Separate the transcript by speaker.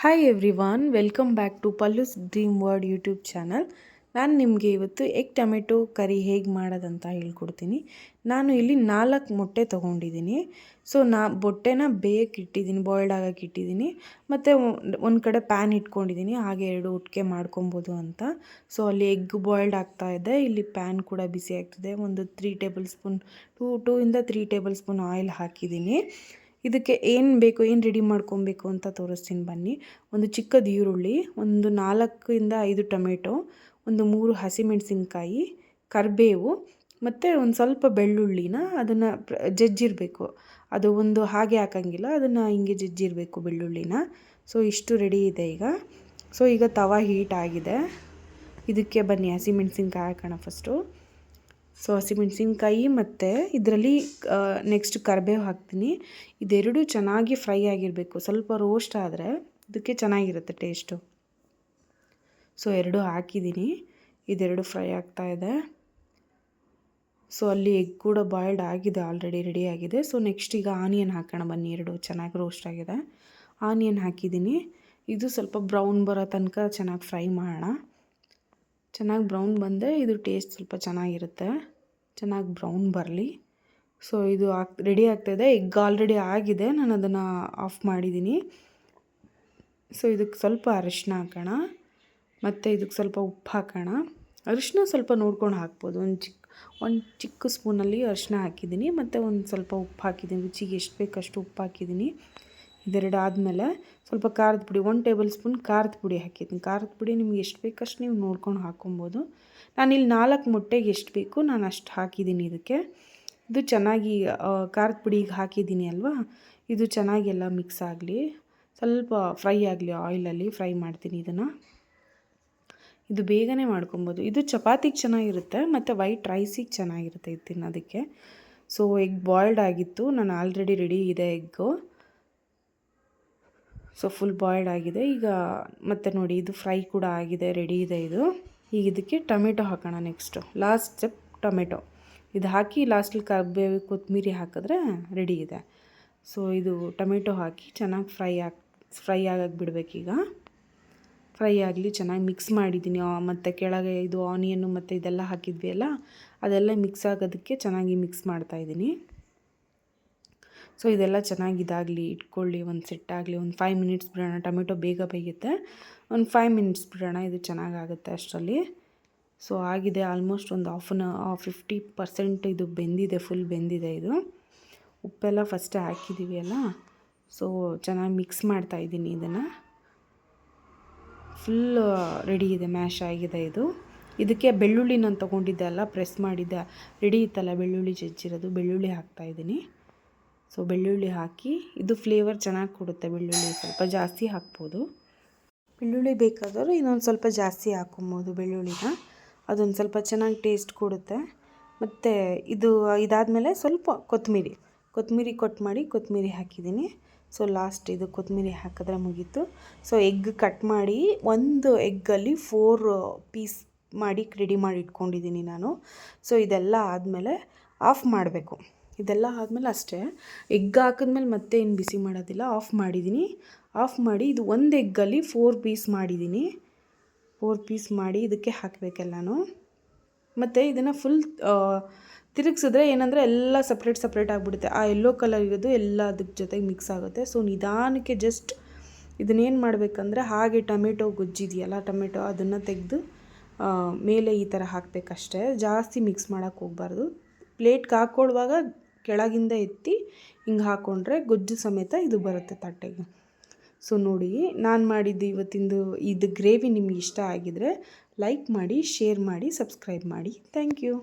Speaker 1: Hi everyone, welcome back to Pallu's dream world YouTube channel. ನಾನು ನಿಮಗೆ ಇವತ್ತು ಎಗ್ ಟೊಮೆಟೊ ಕರಿ ಹೇಗೆ ಮಾಡೋದಂತ ಹೇಳ್ಕೊಡ್ತೀನಿ. ನಾನು ಇಲ್ಲಿ 4 ಮೊಟ್ಟೆ ತೊಗೊಂಡಿದ್ದೀನಿ. ಸೊ ಮೊಟ್ಟೆನ ಬೇಯಕ್ಕೆ ಇಟ್ಟಿದ್ದೀನಿ, ಬಾಯ್ಲ್ಡ್ ಆಗಕ್ಕೆ ಇಟ್ಟಿದ್ದೀನಿ. ಮತ್ತು ಒಂದು ಕಡೆ ಪ್ಯಾನ್ ಇಟ್ಕೊಂಡಿದ್ದೀನಿ, ಹಾಗೆ 2 ಒಟ್ಟಿಗೆ ಮಾಡ್ಕೊಬೋದು ಅಂತ. ಸೊ ಅಲ್ಲಿ ಎಗ್ ಬಾಯ್ಲ್ಡ್ ಆಗ್ತಾ ಇದೆ, ಇಲ್ಲಿ ಪ್ಯಾನ್ ಕೂಡ ಬಿಸಿ ಆಗ್ತಿದೆ. ಒಂದು 3 ಟೇಬಲ್ ಸ್ಪೂನ್ 2 ಇಂದ 3 ಟೇಬಲ್ ಸ್ಪೂನ್ ಆಯಿಲ್ ಹಾಕಿದ್ದೀನಿ. ಇದಕ್ಕೆ ಏನು ಬೇಕು, ಏನು ರೆಡಿ ಮಾಡ್ಕೊಬೇಕು ಅಂತ ತೋರಿಸ್ತೀನಿ ಬನ್ನಿ. ಒಂದು ಚಿಕ್ಕದು ಈರುಳ್ಳಿ, ಒಂದು 4 ಇಂದ 5 ಟೊಮೆಟೊ, ಒಂದು 3 ಹಸಿಮೆಣಸಿನ್ಕಾಯಿ, ಕರಿಬೇವು ಮತ್ತು ಒಂದು ಸ್ವಲ್ಪ ಬೆಳ್ಳುಳ್ಳಿನ ಅದನ್ನು ಜಜ್ಜಿರಬೇಕು. ಅದು ಒಂದು ಹಾಗೆ ಹಾಕಂಗಿಲ್ಲ, ಅದನ್ನು ಹಿಂಗೆ ಜಜ್ಜಿರಬೇಕು ಬೆಳ್ಳುಳ್ಳಿನ. ಸೊ ಇಷ್ಟು ರೆಡಿ ಇದೆ ಈಗ. ಸೊ ಈಗ ತವಾ ಹೀಟ್ ಆಗಿದೆ. ಇದಕ್ಕೆ ಬನ್ನಿ ಹಸಿಮೆಣಸಿನ್ಕಾಯಿ ಹಾಕೋಣ ಫಸ್ಟು. ಸೊ ಹಸಿಮೆಣಸಿನ್ಕಾಯಿ ಮತ್ತು ಇದರಲ್ಲಿ ನೆಕ್ಸ್ಟ್ ಕರಿಬೇವು ಹಾಕ್ತೀನಿ. ಇದೆರಡು ಚೆನ್ನಾಗಿ ಫ್ರೈ ಆಗಿರಬೇಕು. ಸ್ವಲ್ಪ ರೋಸ್ಟ್ ಆದರೆ ಇದಕ್ಕೆ ಚೆನ್ನಾಗಿರುತ್ತೆ ಟೇಸ್ಟು. ಸೊ 2 ಹಾಕಿದ್ದೀನಿ, ಇದೆರಡು ಫ್ರೈ ಆಗ್ತಾ ಇದೆ. ಸೊ ಅಲ್ಲಿ ಎಗ್ ಕೂಡ ಬಾಯ್ಲ್ಡ್ ಆಗಿದೆ, ಆಲ್ರೆಡಿ ರೆಡಿ ಆಗಿದೆ. ಸೊ ನೆಕ್ಸ್ಟ್ ಈಗ ಆನಿಯನ್ ಹಾಕೋಣ ಬನ್ನಿ. 2 ಚೆನ್ನಾಗಿ ರೋಸ್ಟ್ ಆಗಿದೆ. ಆನಿಯನ್ ಹಾಕಿದ್ದೀನಿ. ಇದು ಸ್ವಲ್ಪ ಬ್ರೌನ್ ಬರೋ ತನಕ ಚೆನ್ನಾಗಿ ಫ್ರೈ ಮಾಡೋಣ. ಚೆನ್ನಾಗಿ ಬ್ರೌನ್ ಬಂದರೆ ಇದು ಟೇಸ್ಟ್ ಸ್ವಲ್ಪ ಚೆನ್ನಾಗಿರುತ್ತೆ. ಚೆನ್ನಾಗಿ ಬ್ರೌನ್ ಬರಲಿ. ಸೊ ಇದು ರೆಡಿ ಆಗ್ತಾಯಿದೆ. ಎಗ್ ಆಲ್ರೆಡಿ ಆಗಿದೆ, ನಾನು ಅದನ್ನು ಆಫ್ ಮಾಡಿದ್ದೀನಿ. ಸೊ ಇದಕ್ಕೆ ಸ್ವಲ್ಪ ಅರಿಶಿನ ಹಾಕೋಣ, ಮತ್ತು ಇದಕ್ಕೆ ಸ್ವಲ್ಪ ಉಪ್ಪು ಹಾಕೋಣ. ಅರಿಶಿನ ಸ್ವಲ್ಪ ನೋಡ್ಕೊಂಡು ಹಾಕ್ಬೋದು. ಒಂದು ಚಿಕ್ಕ ಸ್ಪೂನಲ್ಲಿ ಅರಿಶಿನ ಹಾಕಿದ್ದೀನಿ, ಮತ್ತು ಒಂದು ಸ್ವಲ್ಪ ಉಪ್ಪು ಹಾಕಿದ್ದೀನಿ. ರುಚಿಗೆ ಎಷ್ಟು ಬೇಕಷ್ಟು ಉಪ್ಪು ಹಾಕಿದ್ದೀನಿ. ಇದೆರಡು ಆದಮೇಲೆ ಸ್ವಲ್ಪ ಖಾರದ ಪುಡಿ, 1 ಟೇಬಲ್ ಸ್ಪೂನ್ ಖಾರದ ಪುಡಿ ಹಾಕಿದ್ದೀನಿ. ಖಾರದ ಪುಡಿ ನಿಮ್ಗೆ ಎಷ್ಟು ಬೇಕಷ್ಟು ನೀವು ನೋಡ್ಕೊಂಡು ಹಾಕ್ಕೊಬೋದು. ನಾನಿಲ್ಲಿ 4 ಮೊಟ್ಟೆಗೆ ಎಷ್ಟು ಬೇಕು ನಾನು ಅಷ್ಟು ಹಾಕಿದ್ದೀನಿ ಇದಕ್ಕೆ. ಇದು ಚೆನ್ನಾಗಿ ಖಾರದ ಪುಡಿಗೆ ಹಾಕಿದ್ದೀನಿ ಅಲ್ವಾ, ಇದು ಚೆನ್ನಾಗಿ ಎಲ್ಲ ಮಿಕ್ಸ್ ಆಗಲಿ, ಸ್ವಲ್ಪ ಫ್ರೈ ಆಗಲಿ. ಆಯಿಲಲ್ಲಿ ಫ್ರೈ ಮಾಡ್ತೀನಿ ಇದನ್ನು. ಇದು ಬೇಗನೆ ಮಾಡ್ಕೊಬೋದು. ಇದು ಚಪಾತಿಗೆ ಚೆನ್ನಾಗಿರುತ್ತೆ, ಮತ್ತು ವೈಟ್ ರೈಸಿಗೆ ಚೆನ್ನಾಗಿರುತ್ತೆ ಇದು ತಿನ್ನೋದಕ್ಕೆ. ಸೊ ಎಗ್ ಬಾಯ್ಲ್ಡ್ ಆಗಿತ್ತು, ನಾನು ಆಲ್ರೆಡಿ ರೆಡಿ ಇದೆ ಎಗ್ಗು. ಸೊ ಫುಲ್ ಬಾಯ್ಲ್ಡ್ ಆಗಿದೆ ಈಗ. ಮತ್ತು ನೋಡಿ ಇದು ಫ್ರೈ ಕೂಡ ಆಗಿದೆ, ರೆಡಿ ಇದೆ ಇದು. ಈಗ ಇದಕ್ಕೆ ಟೊಮೆಟೊ ಹಾಕೋಣ. Next last step tomato. ಇದು ಹಾಕಿ ಲಾಸ್ಟಲ್ಲಿ ಕರಿಬೇವು ಕೊತ್ತಂಬರಿ ಹಾಕಿದ್ರೆ ರೆಡಿ ಇದೆ. ಸೊ ಇದು ಟೊಮೆಟೊ ಹಾಕಿ ಚೆನ್ನಾಗಿ ಫ್ರೈ ಆಗಕ್ಕೆ ಬಿಡಬೇಕೀಗ. ಫ್ರೈ ಆಗಲಿ, ಚೆನ್ನಾಗಿ ಮಿಕ್ಸ್ ಮಾಡಿದ್ದೀನಿ. ಮತ್ತು ಕೆಳಗೆ ಇದು ಆನಿಯನ್ನು ಮತ್ತು ಇದೆಲ್ಲ ಹಾಕಿದ್ವಿ ಅಲ್ಲ, ಅದೆಲ್ಲ ಮಿಕ್ಸ್ ಆಗೋದಕ್ಕೆ ಚೆನ್ನಾಗಿ ಮಿಕ್ಸ್ ಮಾಡ್ತಾಯಿದ್ದೀನಿ. ಸೊ ಇದೆಲ್ಲ ಚೆನ್ನಾಗಿ ಇದಾಗಲಿ, ಇಟ್ಕೊಳ್ಳಿ, ಒಂದು ಸೆಟ್ ಆಗಲಿ. ಒಂದು 5 ಮಿನಿಟ್ಸ್ ಬಿಡೋಣ. ಟೊಮೆಟೊ ಬೇಗ ಬೇಯುತ್ತೆ. ಒಂದು 5 ಮಿನಿಟ್ಸ್ ಬಿಡೋಣ, ಇದು ಚೆನ್ನಾಗಾಗುತ್ತೆ ಅಷ್ಟರಲ್ಲಿ. ಸೊ ಆಗಿದೆ ಆಲ್ಮೋಸ್ಟ್ ಒಂದು 50% ಇದು ಬೆಂದಿದೆ, ಫುಲ್ ಬೆಂದಿದೆ ಇದು. ಉಪ್ಪೆಲ್ಲ ಫಸ್ಟೇ ಹಾಕಿದ್ದೀವಿ ಅಲ್ಲ. ಸೊ ಚೆನ್ನಾಗಿ ಮಿಕ್ಸ್ ಮಾಡ್ತಾಯಿದ್ದೀನಿ ಇದನ್ನು. ಫುಲ್ ರೆಡಿ ಇದೆ, ಮ್ಯಾಶ್ ಆಗಿದೆ ಇದು. ಇದಕ್ಕೆ ಬೆಳ್ಳುಳ್ಳಿ ನಾನು ತೊಗೊಂಡಿದ್ದೆ ಅಲ್ಲ, ಪ್ರೆಸ್ ಮಾಡಿದ್ದೆ, ರೆಡಿ ಇತ್ತಲ್ಲ ಬೆಳ್ಳುಳ್ಳಿ ಜಜ್ಜಿರೋದು, ಬೆಳ್ಳುಳ್ಳಿ ಹಾಕ್ತಾಯಿದ್ದೀನಿ. ಸೊ ಬೆಳ್ಳುಳ್ಳಿ ಹಾಕಿ, ಇದು ಫ್ಲೇವರ್ ಚೆನ್ನಾಗಿ ಕೊಡುತ್ತೆ. ಬೆಳ್ಳುಳ್ಳಿ ಸ್ವಲ್ಪ ಜಾಸ್ತಿ ಹಾಕ್ಬೋದು. ಬೆಳ್ಳುಳ್ಳಿ ಬೇಕಾದರೂ ಇನ್ನೊಂದು ಸ್ವಲ್ಪ ಜಾಸ್ತಿ ಹಾಕ್ಕೊಬೋದು ಬೆಳ್ಳುಳ್ಳಿನ. ಅದೊಂದು ಸ್ವಲ್ಪ ಚೆನ್ನಾಗಿ ಟೇಸ್ಟ್ ಕೊಡುತ್ತೆ. ಮತ್ತು ಇದಾದಮೇಲೆ ಸ್ವಲ್ಪ ಕೊತ್ತಂಬರಿ ಕೊತ್ತಂಬರಿ ಹಾಕಿದ್ದೀನಿ. ಸೊ ಲಾಸ್ಟ್ ಇದು ಕೊತ್ತಂಬರಿ ಹಾಕಿದ್ರೆ ಮುಗೀತು. ಸೊ ಎಗ್ ಕಟ್ ಮಾಡಿ, ಒಂದು ಎಗ್ಗಲ್ಲಿ 4 ಪೀಸ್ ಮಾಡಿ ರೆಡಿ ಮಾಡಿ ಇಟ್ಕೊಂಡಿದ್ದೀನಿ ನಾನು. ಸೊ ಇದೆಲ್ಲ ಆದಮೇಲೆ ಆಫ್ ಮಾಡಬೇಕು. ಇದೆಲ್ಲ ಆದಮೇಲೆ ಅಷ್ಟೇ, ಎಗ್ ಹಾಕಿದ್ಮೇಲೆ ಮತ್ತೆ ಏನು ಬಿಸಿ ಮಾಡೋದಿಲ್ಲ. ಆಫ್ ಮಾಡಿದ್ದೀನಿ. ಆಫ್ ಮಾಡಿ ಇದು ಒಂದು ಎಗ್ಗಲ್ಲಿ 4 ಪೀಸ್ ಮಾಡಿದ್ದೀನಿ. 4 ಪೀಸ್ ಮಾಡಿ ಇದಕ್ಕೆ ಹಾಕಬೇಕೆಲ್ಲನೂ. ಮತ್ತು ಇದನ್ನು ಫುಲ್ ತಿರುಗಿಸಿದ್ರೆ ಏನಂದರೆ ಎಲ್ಲ ಸಪ್ರೇಟ್ ಆಗಿಬಿಡುತ್ತೆ. ಆ ಯೆಲ್ಲೋ ಕಲರ್ ಇರೋದು ಎಲ್ಲ ಅದಕ್ಕೆ ಜೊತೆಗೆ ಮಿಕ್ಸ್ ಆಗುತ್ತೆ. ಸೊ ನಿಧಾನಕ್ಕೆ ಜಸ್ಟ್ ಇದನ್ನೇನು ಮಾಡಬೇಕಂದ್ರೆ, ಹಾಗೆ ಟೊಮೆಟೊ ಗೊಜ್ಜಿದೆಯಲ್ಲ, ಟೊಮೆಟೊ ಅದನ್ನು ತೆಗೆದು ಮೇಲೆ ಈ ಥರ ಹಾಕಬೇಕಷ್ಟೇ. ಜಾಸ್ತಿ ಮಿಕ್ಸ್ ಮಾಡೋಕ್ಕೆ ಹೋಗಬಾರ್ದು. ಪ್ಲೇಟ್ಗೆ ಹಾಕ್ಕೊಳ್ಳುವಾಗ ಕೆಳಗಿಂದ ಎತ್ತಿ ಹಿಂಗೆ ಹಾಕ್ಕೊಂಡ್ರೆ ಗೊಜ್ಜು ಸಮೇತ ಇದು ಬರುತ್ತೆ ತಟ್ಟೆಗೆ. ಸೊ ನೋಡಿ, ನಾನು ಮಾಡಿದ್ದು ಇವತ್ತಿಂದು ಇದು ಗ್ರೇವಿ ನಿಮ್ಗೆ ಇಷ್ಟ ಆಗಿದರೆ ಲೈಕ್ ಮಾಡಿ, ಶೇರ್ ಮಾಡಿ, ಸಬ್ಸ್ಕ್ರೈಬ್ ಮಾಡಿ. Thank you.